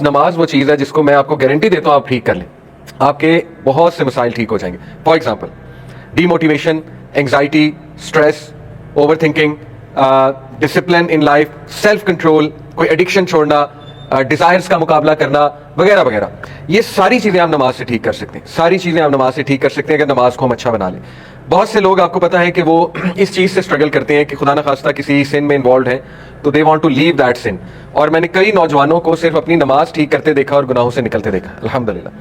नमाज वो चीज़ है जिसको मैं आपको गारंटी देता हूँ आप ठीक कर लें, आपके बहुत से मसाइल ठीक हो जाएंगे. For example, demotivation, anxiety, stress, over thinking, discipline in life, self control, कोई एडिक्शन छोड़ना, डिजायर्स का मुकाबला करना वगैरह वगैरह, ये सारी चीज़ें आप नमाज से ठीक कर सकते हैं. सारी चीज़ें आप नमाज से ठीक कर सकते हैं अगर नमाज को हम अच्छा बना लें. बहुत से लोग आपको पता है कि वो इस चीज़ से स्ट्रगल करते हैं कि खुदा न खास्ता किसी सिन में इन्वॉल्व है तो they want to leave that sin. और मैंने कई नौजवानों को सिर्फ अपनी नमाज ठीक करते देखा और गुनाहों से निकलते देखा. अल्हम्दुलिल्लाह.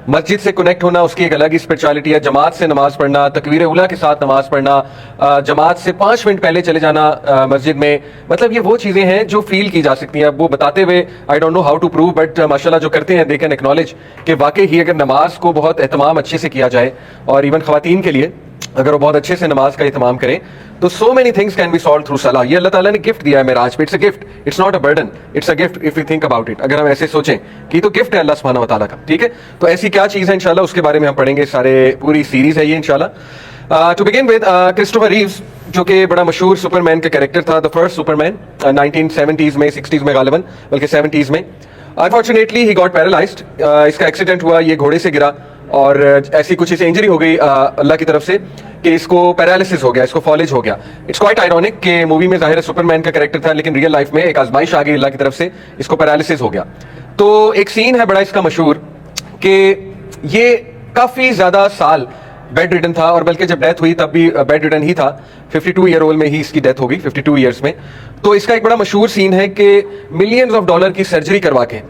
मस्जिद से कनेक्ट होना उसकी एक अलग ही स्पिरिचुअलिटी है. जमात से नमाज पढ़ना, तकबीर उला के साथ नमाज पढ़ना, जमात से 5 मिनट पहले चले जाना मस्जिद में, मतलब ये वो चीज़ें हैं जो फील की जा सकती हैं. वो बताते हुए I don't know how to prove, but माशाल्लाह जो करते हैं दे कैन एक्नॉलेज कि वाकई ही अगर नमाज को बहुत एहतमाम अच्छे से किया जाए, और इवन ख़वातीन के लिए अगर वो बहुत अच्छे से नमाज का एहतमाम करें तो so many things can be solve through सलाह. ये अल्लाह ताला ने गिफ्ट दिया है मेराज पे. It's a gift, it's not a burden, it's a gift if you think about it. अगर हम ऐसे सोचें कि तो गिफ्ट है अल्लाह सुब्हानहू व तआला का. ठीक है, तो ऐसी क्या चीज़ है इंशाल्लाह उसके बारे में हम पढ़ेंगे. सारे पूरी सीरीज है ये इंशाल्लाह. To begin with Christopher Reeves, जो कि बड़ा मशहूर सुपरमैन का कैरेक्टर था, द फर्स्ट सुपरमैन 1970s में, 60s में गालिबन, बल्कि 70s में. Unfortunately he got paralysed. इसका एक्सीडेंट हुआ, ये घोड़े से गिरा और ऐसी कुछ इसे इंजरी हो गई अल्लाह की तरफ से कि इसको पैरालिसिस हो गया, इसको फॉलेज हो गया. इट्स क्वाइट आयरॉनिक कि मूवी में जाहिर है सुपरमैन का कैरेक्टर था, लेकिन रियल लाइफ में एक आजमाइश आ गई अल्लाह की तरफ से, इसको पैरालिसिस हो गया. तो एक सीन है बड़ा इसका मशहूर कि ये काफ़ी ज़्यादा साल बेड रिडन था, और बल्कि जब डेथ हुई तब भी बेड रिडन ही था. 52 ईयर ओल्ड में ही इसकी डेथ हो गई, 52 ईयर्स में. तो इसका एक बड़ा मशहूर सीन है कि मिलियंस ऑफ डॉलर की सर्जरी करवा के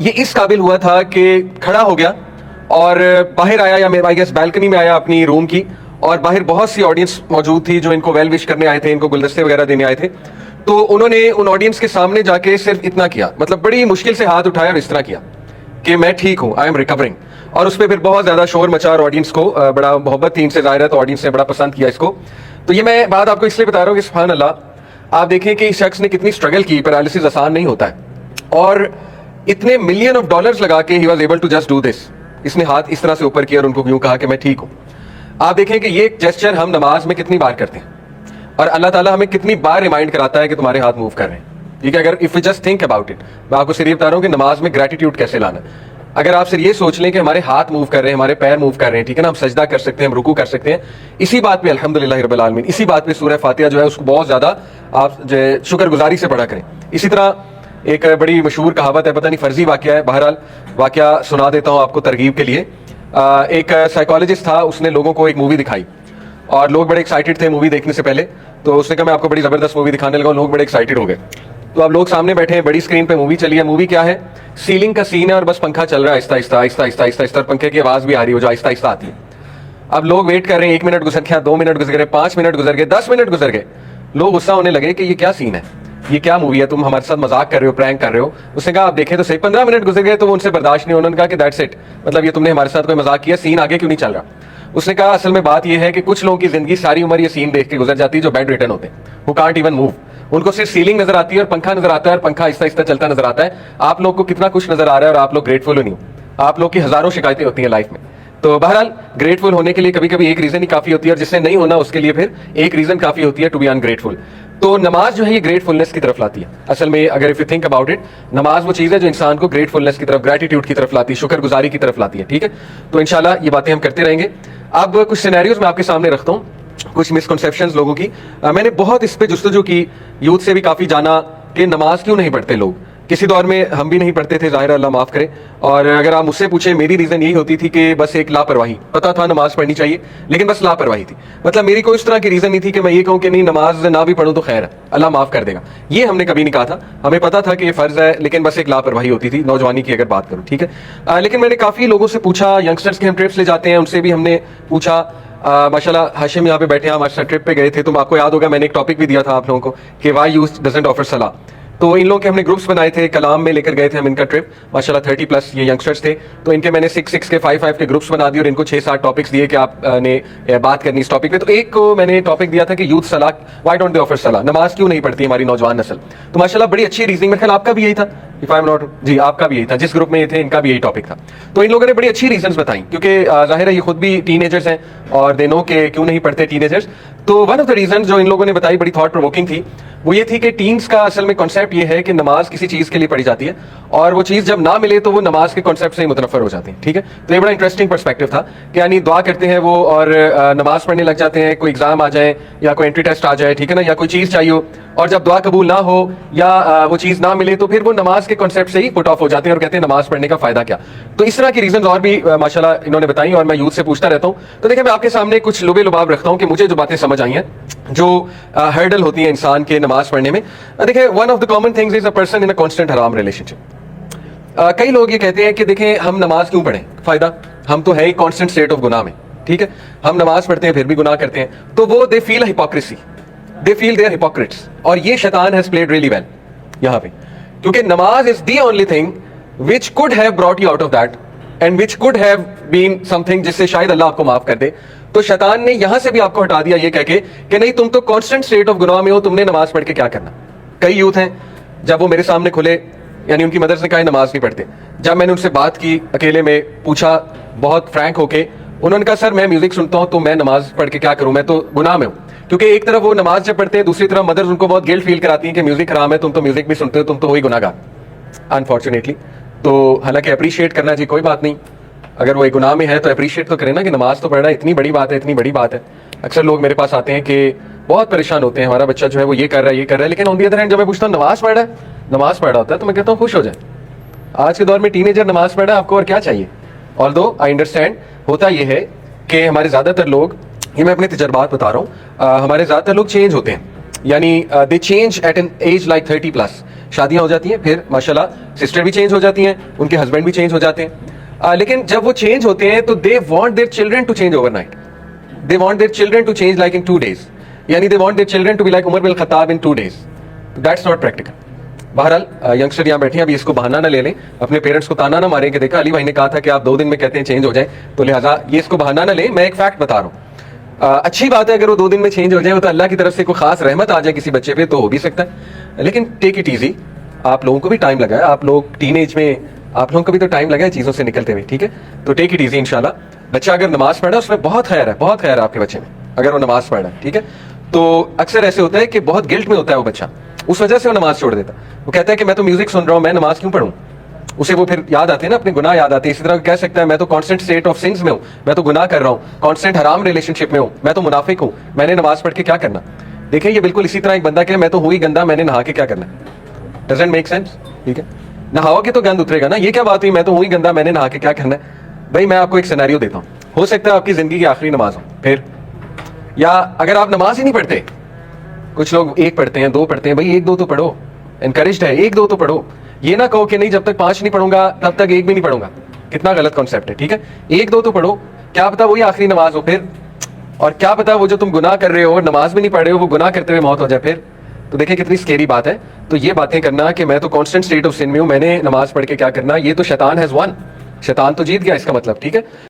ये इस काबिल हुआ था कि खड़ा हो गया और बाहर आया, या मेरा आई गेस बैल्कनी में आया अपनी रूम की, और बाहर बहुत सी ऑडियंस मौजूद थी जो इनको वेल विश करने आए थे, इनको गुलदस्ते वगैरह देने आए थे. तो उन्होंने उन ऑडियंस के सामने जाके सिर्फ इतना किया, मतलब बड़ी मुश्किल से हाथ उठाया और इस तरह किया कि मैं ठीक हूँ, आई एम रिकवरिंग. और उस पर फिर बहुत ज़्यादा शोर मचा और ऑडियंस को बड़ा मोहब्बत थी इनसे ज़ाहिर है, तो ऑडियंस ने बड़ा पसंद किया इसको. तो ये मैं बात आपको इसलिए बता रहा हूँ कि सुभान अल्लाह, आप देखें कि इस शख्स ने कितनी स्ट्रगल की. पैरालिसिस आसान नहीं होता है, और इतने मिलियन ऑफ डॉलर्स लगा के he was able to just do this. इसने हाथ इस तरह से ऊपर किया और उनको यूं कहा कि मैं ठीक हूं. आप देखें कि ये जेस्चर हम नमाज में कितनी बार करते हैं, और अल्लाह ताला हमें कितनी बार रिमाइंड कराता है कि तुम्हारे हाथ मूव कर रहे हैं. ठीक है, अगर if you just think about it, मैं आपको सिर्फ बता रहा हूं कि नमाज में ग्रेटिट्यूड कैसे लाना. अगर आप सिर्फ ये सोच लें कि हमारे हाथ मूव कर रहे हैं, हमारे पैर मूव कर रहे हैं, ठीक है ना, हम सजदा कर सकते हैं, हम रुकू कर सकते हैं, इसी बात पे अल्हम्दुलिल्लाह रब्बिल आलमीन, इसी बात पे सूरह फातिहा जो है उसको बहुत ज्यादा आप शुक्रगुजारी से पढ़ा करें. इसी तरह एक बड़ी मशहूर कहावत है, पता नहीं फर्जी वाकया है, बहरहाल वाकया सुना देता हूँ आपको तरगीब के लिए. एक साइकोलॉजिस्ट था, उसने लोगों को एक मूवी दिखाई और लोग बड़े एक्साइटेड थे मूवी देखने से पहले. तो उसने कहा मैं आपको बड़ी ज़बरदस्त मूवी दिखाने लगा. लोग बड़े एक्साइटेड हो गए. तो अब लोग सामने बैठे हैं, बड़ी स्क्रीन पे मूवी चली है. मूवी क्या है, सीलिंग का सीन है और बस पंखा चल रहा है आहिस्ता आहिस्ता आहिस्ता आहिस्ता आहिस्ता आहिस्ता, और पंखे की आवाज़ भी आ रही है जो आहिस्ता आहिस्ता आती है. अब लोग वेट कर रहे हैं, 1 मिनट गुजर गया, 2 मिनट गुजर गए, 5 मिनट गुजर गए, 10 मिनट गुजर गए. लोग गुस्सा होने लगे कि ये क्या सीन है, ये क्या मूवी है, तुम हमारे साथ मजाक कर रहे हो, प्रैंक कर रहे हो. उसने कहा आप देखें तो सही. 15 मिनट गुजर गए तो वो उनसे बर्दाश्त नहीं. उन्होंने कहा कि दैट्स इट, मतलब ये तुमने हमारे साथ कोई मजाक किया, सीन आगे क्यों नहीं चल रहा. उसने कहा असल में बात यह है कि कुछ लोगों की जिंदगी सारी उम्र ये सीन देख के गुजर जाती है जो बेड रिटर्न होते हैं, हु कांट इवन मूव. उनको सिर्फ सीलिंग नजर आती है और पंखा नजर आता है, और पंखा आहिस्ता आहिस्ता चलता नजर आता है. आप लोग को कितना कुछ नजर आ रहा है और आप लोग ग्रेटफुल नहीं हो. आप लोग की हजारों शिकायतें होती हैं लाइफ में. तो बहरहाल ग्रेटफुल होने के लिए कभी कभी एक रीजन ही काफी होती है, और जिससे नहीं होना उसके लिए फिर एक रीजन काफी होती है टू बी अनग्रेटफुल. तो नमाज जो है ये ग्रेटफुलनेस की तरफ लाती है. असल में अगर if you think about it, नमाज वो चीज़ है जो इंसान को ग्रेटफुलनेस की तरफ, ग्रेटिट्यूड की तरफ लाती है, शुक्रगुजारी की तरफ लाती है. ठीक है, तो इंशाल्लाह ये बातें हम करते रहेंगे. अब कुछ सिनेरियोज मैं आपके सामने रखता हूँ, कुछ मिसकंसेप्शंस लोगों की. मैंने बहुत इस पे जुस्तजू की, यूथ से भी काफ़ी जाना कि नमाज क्यों नहीं पढ़ते लोग. किसी दौर में हम भी नहीं पढ़ते थे, ज़ाहिर अल्लाह माफ़ करे. और अगर आप मुझसे पूछें, मेरी रीज़न यही होती थी कि बस एक लापरवाही, पता था नमाज पढ़नी चाहिए लेकिन बस लापरवाही थी. मतलब मेरी कोई इस तरह की रीज़न नहीं थी कि मैं ये कहूँ कि नहीं नमाज ना भी पढ़ूँ तो खैर है, अल्लाह माफ़ कर देगा. ये हमने कभी नहीं कहा था. हमें पता था कि ये फ़र्ज़ है, लेकिन बस एक लापरवाही होती थी नौजवानी की अगर बात करूँ. ठीक है, लेकिन मैंने काफ़ी लोगों से पूछा, यंगस्टर्स के हम ट्रिप्स ले जाते हैं, उनसे भी हमने पूछा. माशाल्लाह हाशिम यहाँ पे बैठे हैं, हमारे साथ ट्रिप पे गए थे. तो आपको याद होगा मैंने एक टॉपिक भी दिया था आप लोगों को कि वाई यूथ डजंट ऑफर सलाह. तो इन लोगों के हमने ग्रुप्स बनाए थे, कलाम में लेकर गए थे हम इनका ट्रिप. माशाल्लाह 30+ ये यंगस्टर्स थे. तो इनके मैंने 6 के 5 के ग्रुप्स बना दिए और इनको 6-7 टॉपिक्स दिए कि आपने बात करनी इस टॉपिक पे. तो एक को मैंने टॉपिक दिया था कि यूथ सलाह, व्हाई डोंट दे ऑफर सलाह, नमाज क्यों नहीं पढ़ती हमारी नौजवान नस्ल. तो माशाल्लाह बड़ी अच्छी रीजनिंग, मेरे ख्याल आपका भी यही था, इफ आई एम नॉट, जी आपका भी यही था, जिस ग्रुप में ये थे इनका भी यही टॉपिक था. तो इन लोगों ने बड़ी अच्छी रीजंस बताई, क्योंकि जाहिर है ये खुद भी टीनेजर्स हैं और दे नो के क्यों नहीं पढ़ते टीनेजर्स. तो वन ऑफ द रीजन जो इन लोगों ने बताई बड़ी थॉट प्रोवोकिंग थी. وہ یہ تھی کہ ٹینز کا اصل میں کانسیپٹ یہ ہے کہ نماز کسی چیز کے لیے پڑھی جاتی ہے اور وہ چیز جب نہ ملے تو وہ نماز کے کانسیپٹ سے ہی متنفر ہو جاتی ہے. ٹھیک ہے, تو یہ بڑا انٹرسٹنگ پرسپیکٹو تھا کہ یعنی دعا کرتے ہیں وہ اور نماز پڑھنے لگ جاتے ہیں, کوئی ایگزام آ جائے یا کوئی انٹری ٹیسٹ آ جائے, ٹھیک ہے نا, یا کوئی چیز چاہیے ہو, اور جب دعا قبول نہ ہو یا وہ چیز نہ ملے تو پھر وہ نماز کے کانسیپٹ سے ہی پٹ آف ہو جاتے ہیں اور کہتے ہیں نماز پڑھنے کا فائدہ کیا. تو اس طرح کی ریزنز اور بھی ماشاءاللہ انہوں نے بتائی اور میں یوتھ سے پوچھتا رہتا ہوں. تو دیکھیں میں آپ کے سامنے کچھ لبے لباب رکھتا ہوں کہ مجھے جو باتیں سمجھ آئی ہیں جو ہرڈل ہوتی ہیں انسان کے نماز پڑھنے میں. دیکھیں one of the common things is a person in a constant حرام ریلیشن شپ. کئی لوگ یہ کہتے ہیں کہ دیکھیں ہم نماز کیوں پڑھیں, فائدہ, ہم تو ہے ہی کانسٹنٹ اسٹیٹ آف گناہ میں, ٹھیک ہے, ہم نماز پڑھتے ہیں پھر بھی گناہ کرتے ہیں, تو وہ they feel hypocrisy, they feel they are hypocrites. اور یہ شیطان ہیز پلیڈ ریئلی ویل یہاں پہ, کیونکہ نماز is the only thing which could have brought you out of that and which could have been something جس سے شاید اللہ آپ کو معاف کر دے. تو شیطان نے یہاں سے بھی آپ کو ہٹا دیا یہ کہہ کے کہ نہیں تم تو کانسٹنٹ اسٹیٹ آف گناہ میں ہو, تم نے نماز پڑھ کے کیا کرنا. کئی یوتھ ہیں جب وہ میرے سامنے کھلے, یعنی ان کی مدر سے کہا نماز نہیں پڑھتے, جب میں نے ان سے بات کی اکیلے میں, پوچھا بہت فرینک ہو کے, انہوں نے کہا سر میں میوزک سنتا ہوں تو میں نماز پڑھ کے کیا کروں, میں تو گناہ میں ہوں. کیونکہ ایک طرف وہ نماز جب پڑھتے ہیں دوسری طرف مدرز ان کو بہت گلٹ فیل کراتی ہیں کہ میوزک حرام ہے, تم تو میوزک بھی سنتے ہو, تم تو وہی گناہ گار انفارچونیٹلی. تو حالانکہ اپریشیٹ کرنا جی کوئی بات نہیں, اگر وہ ایک گناہ میں ہے تو اپریشیٹ تو کریں نا کہ نماز تو پڑھنا اتنی بڑی بات ہے, اتنی بڑی بات ہے. اکثر لوگ میرے پاس آتے ہیں کہ بہت پریشان ہوتے ہیں ہمارا بچہ جو ہے وہ یہ کر رہا ہے یہ کر رہا ہے, لیکن آن دی ادر ہینڈ جب میں پوچھتا ہوں نماز پڑھ رہا ہے, نماز پڑھ رہا ہوتا ہے, تو میں کہتا ہوں خوش ہو جائے. آج کے دور میں ٹین ایجر نماز پڑھ رہا ہے, آپ کو اور کیا چاہیے. آلدو آئی انڈرسٹینڈ, ہوتا یہ ہے کہ ہمارے زیادہ تر لوگ, یہ میں اپنے تجربات بتا رہا ہوں, ہمارے زیادہ تر لوگ چینج ہوتے ہیں, یعنی they change at an age like 30+. شادیاں ہو جاتی ہیں, پھر ماشاءاللہ سسٹر بھی چینج ہو جاتی ہیں, ان کے ہسبینڈ بھی چینج ہو جاتے ہیں, لیکن جب وہ چینج ہوتے ہیں تو they want their children to change overnight, they want their children to change like in 2 days, یعنی they want their children to be like Umar bin al Khattab in 2 days. That's not practical. بہرحال ینگسٹر یہاں بیٹھے ہیں, ابھی اس کو بہانہ نہ لے لیں, اپنے پیرنٹس کو تانا نہ ماریں کہ دیکھا علی بھائی نے کہا تھا کہ آپ 2 دن میں کہتے ہیں چینج ہو جائیں, تو لہٰذا یہ اس کو بہانہ نہ لیں, میں ایک فیکٹ بتا رہا ہوں. اچھی بات ہے اگر وہ 2 دن میں چینج ہو جائے, وہ تو اللہ کی طرف سے کوئی خاص رحمت آ جائے کسی بچے پہ تو ہو بھی سکتا ہے, لیکن ٹیک اٹ ایزی. آپ لوگوں کو بھی ٹائم لگا ہے, آپ لوگ ٹین ایج میں, آپ لوگوں کو بھی تو ٹائم لگا ہے چیزوں سے نکلتے ہوئے, ٹھیک ہے, تو ٹیک اٹ ایزی. انشاءاللہ بچہ اگر نماز پڑھ رہا ہے اس میں بہت خیر ہے, بہت خیر ہے آپ کے بچے میں اگر وہ نماز پڑھ رہا ہے, ٹھیک ہے. تو اکثر ایسے ہوتا ہے کہ بہت گلٹ میں ہوتا ہے وہ بچہ, اس وجہ سے وہ نماز چھوڑ دیتا. وہ کہتا ہے کہ میں تو میوزک سن رہا ہوں, میں نماز کیوں پڑھوں. اسے وہ پھر یاد آتے ہیں نا اپنے گناہ یاد آتے ہیں. اسی طرح کہہ سکتا ہے میں تو کانسٹنٹ اسٹیٹ آف سنس میں ہوں, میں تو گناہ کر رہا ہوں, کانسٹنٹ حرام ریلیشن شپ میں ہوں, میں تو منافق ہوں, میں نے نماز پڑھ کے کیا کرنا. دیکھیں یہ بالکل اسی طرح ایک بندہ کہ میں تو ہوں ہی گندا, میں نے نہا کے کیا کرنا. ڈزنٹ میک سینس, ٹھیک ہے. نہاؤ گے تو گند اترے گا نا, یہ کیا بات ہوئی میں تو ہوں ہی گندا, میں نے نہا کے کیا کرنا ہے. بھائی میں آپ کو ایک سینیریو دیتا ہوں, ہو سکتا ہے آپ کی زندگی کی آخری نماز ہو, پھر یا اگر آپ نماز ہی نہیں پڑھتے, کچھ لوگ 1 پڑھتے ہیں 2 پڑھتے ہیں, بھائی 1-2 تو پڑھو, انکریجڈ ہے 1-2 تو پڑھو. یہ نہ کہو کہ نہیں جب تک 5 نہیں پڑھوں گا تب تک 1 بھی نہیں پڑھوں گا, کتنا غلط کانسیپٹ ہے, ٹھیک ہے. 1-2 تو پڑھو, کیا پتا وہی آخری نماز ہو پھر, اور کیا پتا وہ جو تم گناہ کر رہے ہو اور نماز بھی نہیں پڑھ رہے ہو وہ گناہ کرتے ہوئے موت ہو جائے پھر. تو دیکھیں کتنی اسکیری بات ہے. تو یہ باتیں کرنا کہ میں تو کانسٹنٹ اسٹیٹ آف سن میں ہوں, میں نے نماز پڑھ کے کیا کرنا, یہ تو شیطان ہیز ون, شیطان تو جیت گیا اس کا مطلب, ٹھیک ہے.